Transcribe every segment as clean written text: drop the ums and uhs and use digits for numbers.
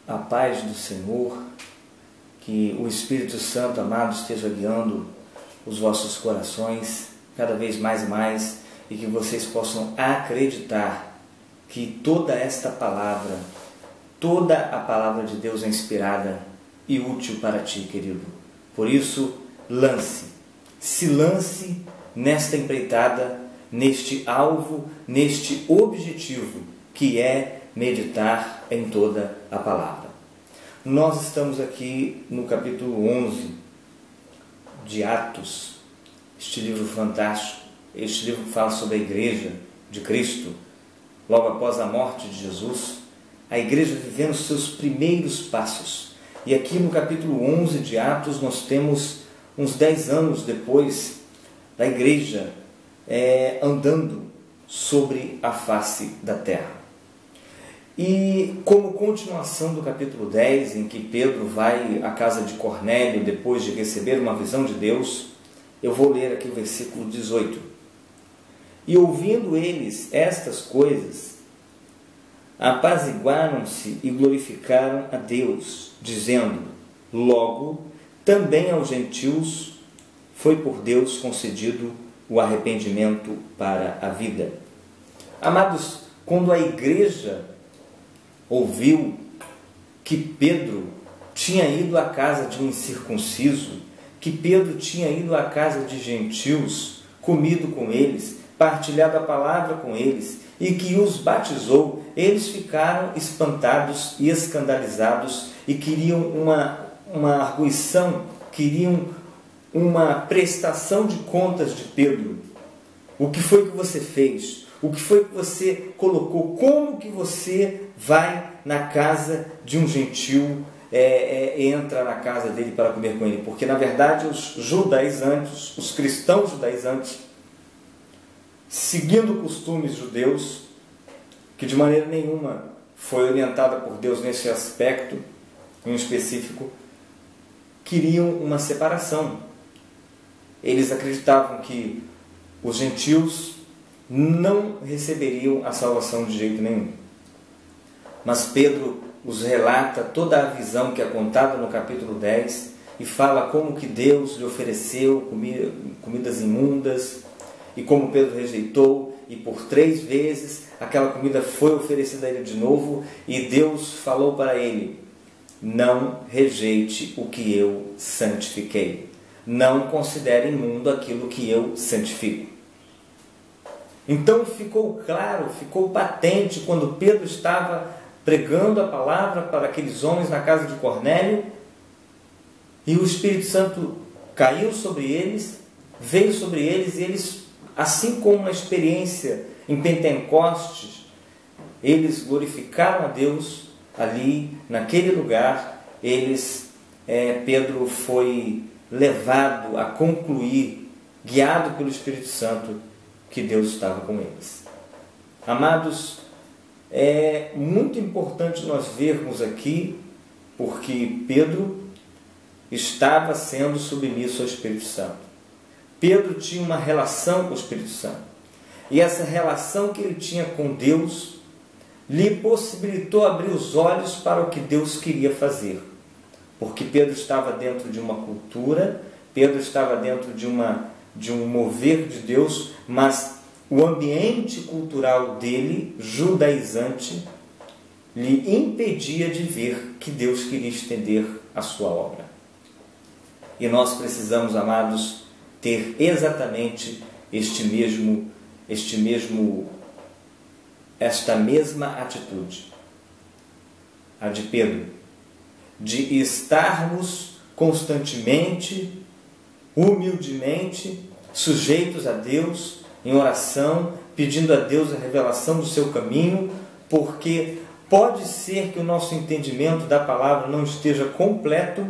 A paz do Senhor, que o Espírito Santo, amado, esteja guiando os vossos corações cada vez mais e mais, e que vocês possam acreditar que toda esta palavra, toda a palavra de Deus é inspirada e útil para ti, querido. Por isso, se lance nesta empreitada, neste alvo, neste objetivo, que é meditar em toda a palavra. Nós estamos aqui no capítulo 11 de Atos, este livro fantástico, este livro que fala sobre a igreja de Cristo, logo após a morte de Jesus, a igreja vivendo os seus primeiros passos. E aqui no capítulo 11 de Atos nós temos uns 10 anos depois da igreja andando sobre a face da terra. E como continuação do capítulo 10, em que Pedro vai à casa de Cornélio depois de receber uma visão de Deus, eu vou ler aqui o versículo 18. E ouvindo eles estas coisas, apaziguaram-se e glorificaram a Deus, dizendo: logo, também aos gentios foi por Deus concedido o arrependimento para a vida. Amados, quando a igreja ouviu que Pedro tinha ido à casa de um incircunciso, que Pedro tinha ido à casa de gentios, comido com eles, partilhado a palavra com eles, e que os batizou, eles ficaram espantados e escandalizados e queriam uma arguição, queriam uma prestação de contas de Pedro. O que foi que você fez? O que foi que você colocou? Como que você vai na casa de um gentil, entra na casa dele para comer com ele? Porque, na verdade, os judaizantes, os cristãos judaizantes, seguindo costumes judeus, que de maneira nenhuma foi orientada por Deus nesse aspecto, em específico, queriam uma separação. Eles acreditavam que os gentios não receberiam a salvação de jeito nenhum. Mas Pedro os relata toda a visão que é contada no capítulo 10 e fala como que Deus lhe ofereceu comidas imundas e como Pedro rejeitou, e por 3 vezes aquela comida foi oferecida a ele de novo, e Deus falou para ele: não rejeite o que eu santifiquei, não considere imundo aquilo que eu santifico. Então ficou claro, ficou patente quando Pedro estava pregando a palavra para aqueles homens na casa de Cornélio, e o Espírito Santo caiu sobre eles, veio sobre eles, e eles, assim como na experiência em Pentecostes, eles glorificaram a Deus ali, naquele lugar. Pedro foi levado a concluir, guiado pelo Espírito Santo, que Deus estava com eles. Amados, é muito importante nós vermos aqui, porque Pedro estava sendo submisso ao Espírito Santo. Pedro tinha uma relação com o Espírito Santo. E essa relação que ele tinha com Deus lhe possibilitou abrir os olhos para o que Deus queria fazer. Porque Pedro estava dentro de uma cultura, Pedro estava dentro de um mover de Deus, mas o ambiente cultural dele, judaizante, lhe impedia de ver que Deus queria estender a sua obra. E nós precisamos, amados, ter exatamente esta mesma atitude, a de Pedro, de estarmos constantemente, humildemente, sujeitos a Deus, em oração, pedindo a Deus a revelação do seu caminho, porque pode ser que o nosso entendimento da palavra não esteja completo,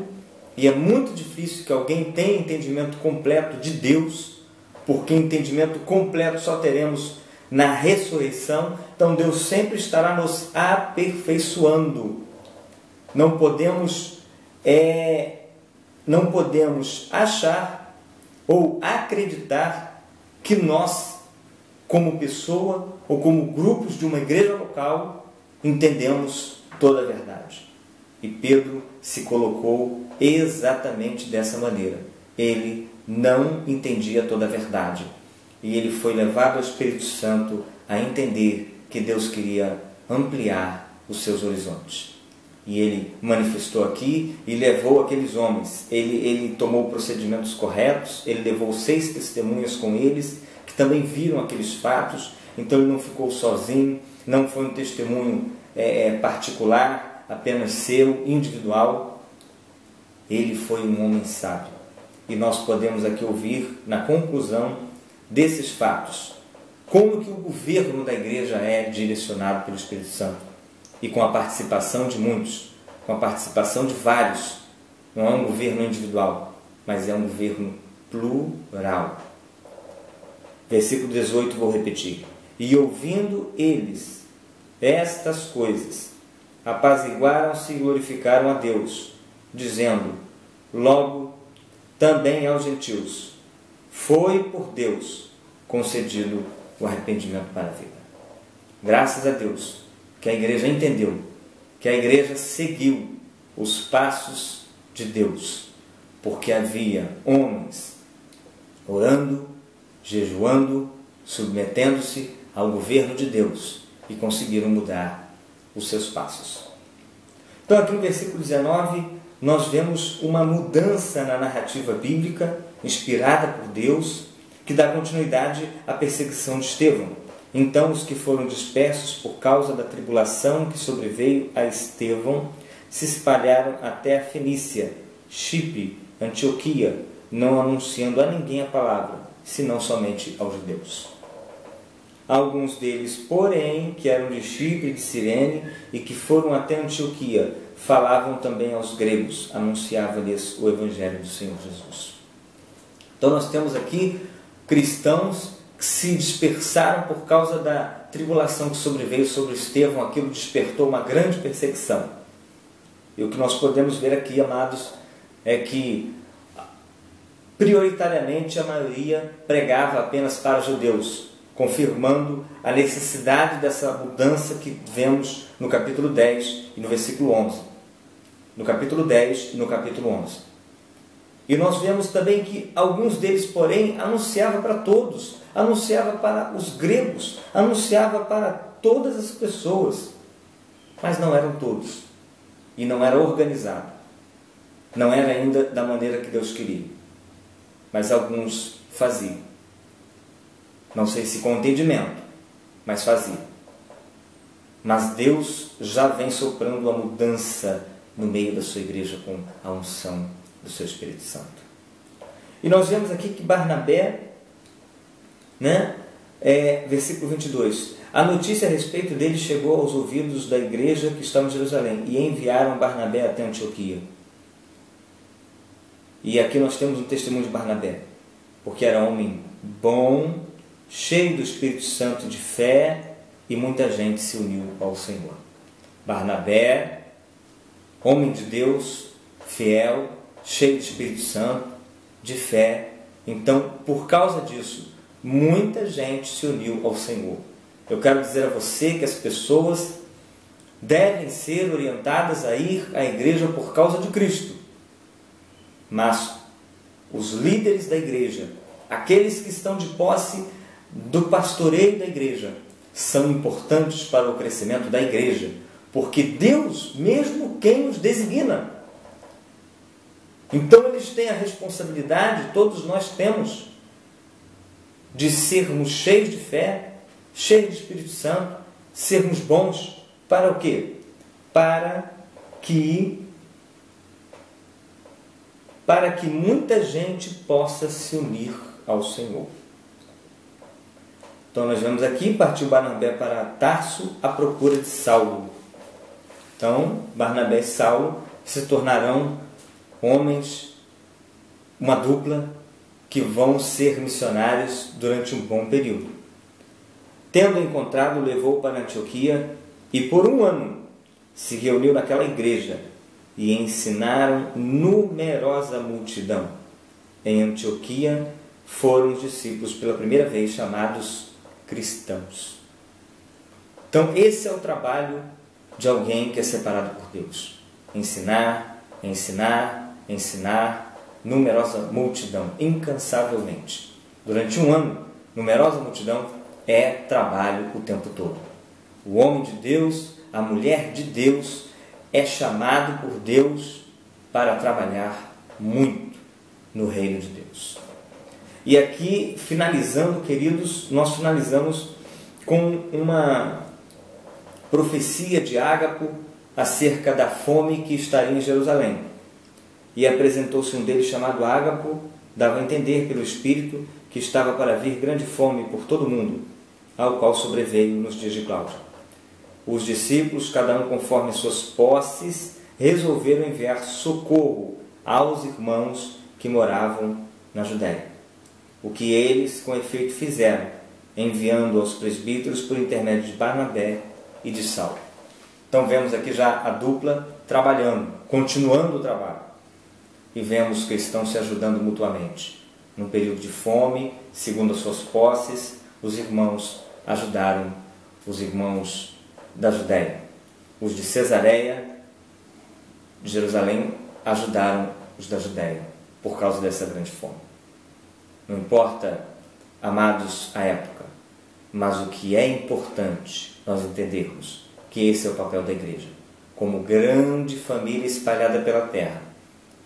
e é muito difícil que alguém tenha entendimento completo de Deus, porque entendimento completo só teremos na ressurreição. Então Deus sempre estará nos aperfeiçoando. Não podemos achar ou acreditar que nós, como pessoa ou como grupos de uma igreja local, entendemos toda a verdade. E Pedro se colocou exatamente dessa maneira. Ele não entendia toda a verdade. E ele foi levado ao Espírito Santo a entender que Deus queria ampliar os seus horizontes. E ele manifestou aqui e levou aqueles homens. Ele tomou procedimentos corretos, ele levou 6 testemunhas com eles, que também viram aqueles fatos. Então ele não ficou sozinho, não foi um testemunho particular, apenas seu, individual. Ele foi um homem sábio. E nós podemos aqui ouvir, na conclusão desses fatos, como que o governo da igreja é direcionado pelo Espírito Santo. E com a participação de muitos, com a participação de vários. Não é um governo individual, mas é um governo plural. Versículo 18, vou repetir. E ouvindo eles estas coisas, apaziguaram-se e glorificaram a Deus, dizendo: logo também aos gentios foi por Deus concedido o arrependimento para a vida. Graças a Deus que a igreja entendeu, que a igreja seguiu os passos de Deus, porque havia homens orando, jejuando, submetendo-se ao governo de Deus e conseguiram mudar os seus passos. Então aqui no versículo 19 nós vemos uma mudança na narrativa bíblica inspirada por Deus que dá continuidade à perseguição de Estevão. Então os que foram dispersos por causa da tribulação que sobreveio a Estevão se espalharam até a Fenícia, Chipre, Antioquia, não anunciando a ninguém a palavra, senão somente aos judeus. Alguns deles, porém, que eram de Chipre e de Cirene e que foram até Antioquia, falavam também aos gregos, anunciava-lhes o Evangelho do Senhor Jesus. Então nós temos aqui cristãos que se dispersaram por causa da tribulação que sobreveio sobre Estevão. Aquilo despertou uma grande perseguição. E o que nós podemos ver aqui, amados, é que prioritariamente a maioria pregava apenas para judeus, confirmando a necessidade dessa mudança que vemos no capítulo 10 e no versículo 11. No capítulo 10 e no capítulo 11. E nós vemos também que alguns deles, porém, anunciava para todos, anunciava para os gregos, anunciava para todas as pessoas, mas não eram todos, e não era organizado, não era ainda da maneira que Deus queria, mas alguns faziam, não sei se com entendimento, mas faziam. Mas Deus já vem soprando a mudança no meio da sua igreja com a unção do seu Espírito Santo. E nós vemos aqui que Barnabé, versículo 22, a notícia a respeito dele chegou aos ouvidos da igreja que estava em Jerusalém e enviaram Barnabé até Antioquia. E aqui nós temos um testemunho de Barnabé, porque era homem bom, cheio do Espírito Santo de fé, e muita gente se uniu ao Senhor. Barnabé, homem de Deus, fiel, cheio do Espírito Santo, de fé. Então, por causa disso, muita gente se uniu ao Senhor. Eu quero dizer a você que as pessoas devem ser orientadas a ir à igreja por causa de Cristo. Mas os líderes da igreja, aqueles que estão de posse do pastoreio da igreja, são importantes para o crescimento da igreja, porque Deus mesmo quem os designa. Então eles têm a responsabilidade, todos nós temos, de sermos cheios de fé, cheios de Espírito Santo, sermos bons. Para o quê? Para que muita gente possa se unir ao Senhor. Então nós vemos aqui, partiu Barnabé para Tarso à procura de Saulo. Então Barnabé e Saulo se tornarão homens, uma dupla, que vão ser missionários durante um bom período. Tendo encontrado, levou para Antioquia e por 1 ano se reuniu naquela igreja e ensinaram numerosa multidão. Em Antioquia foram os discípulos pela primeira vez chamados cristãos. Então esse é o trabalho de alguém que é separado por Deus. ensinar, ensinar, ensinar, numerosa multidão, incansavelmente. Durante um ano, numerosa multidão é trabalho o tempo todo. O homem de Deus, a mulher de Deus, é chamado por Deus para trabalhar muito no reino de Deus. E aqui, finalizando, queridos, nós finalizamos com uma profecia de Ágapo acerca da fome que estaria em Jerusalém. E apresentou-se um deles chamado Ágapo, dava a entender pelo Espírito que estava para vir grande fome por todo o mundo, ao qual sobreveio nos dias de Cláudio. Os discípulos, cada um conforme suas posses, resolveram enviar socorro aos irmãos que moravam na Judéia. O que eles, com efeito, fizeram, enviando aos presbíteros por intermédio de Barnabé e de Saulo. Então vemos aqui já a dupla trabalhando, continuando o trabalho. E vemos que estão se ajudando mutuamente. Num período de fome, segundo as suas posses, os irmãos ajudaram os irmãos da Judéia. Os de Cesareia, de Jerusalém, ajudaram os da Judéia, por causa dessa grande fome. Não importa, amados, a época, mas o que é importante nós entendermos que esse é o papel da igreja. Como grande família espalhada pela terra,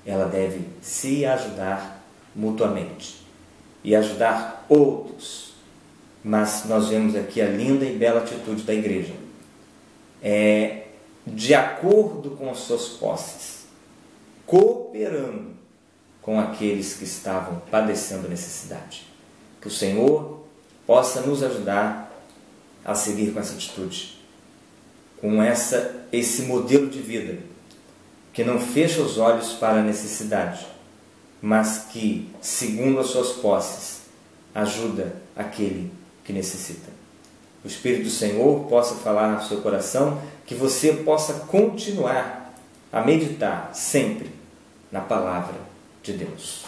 ela deve se ajudar mutuamente e ajudar outros. Mas nós vemos aqui a linda e bela atitude da igreja. De acordo com as suas posses, cooperando com aqueles que estavam padecendo necessidade. Que o Senhor possa nos ajudar a seguir com essa atitude, com esse modelo de vida, que não fecha os olhos para a necessidade, mas que, segundo as suas posses, ajuda aquele que necessita. O Espírito do Senhor possa falar no seu coração, que você possa continuar a meditar sempre na palavra de Deus.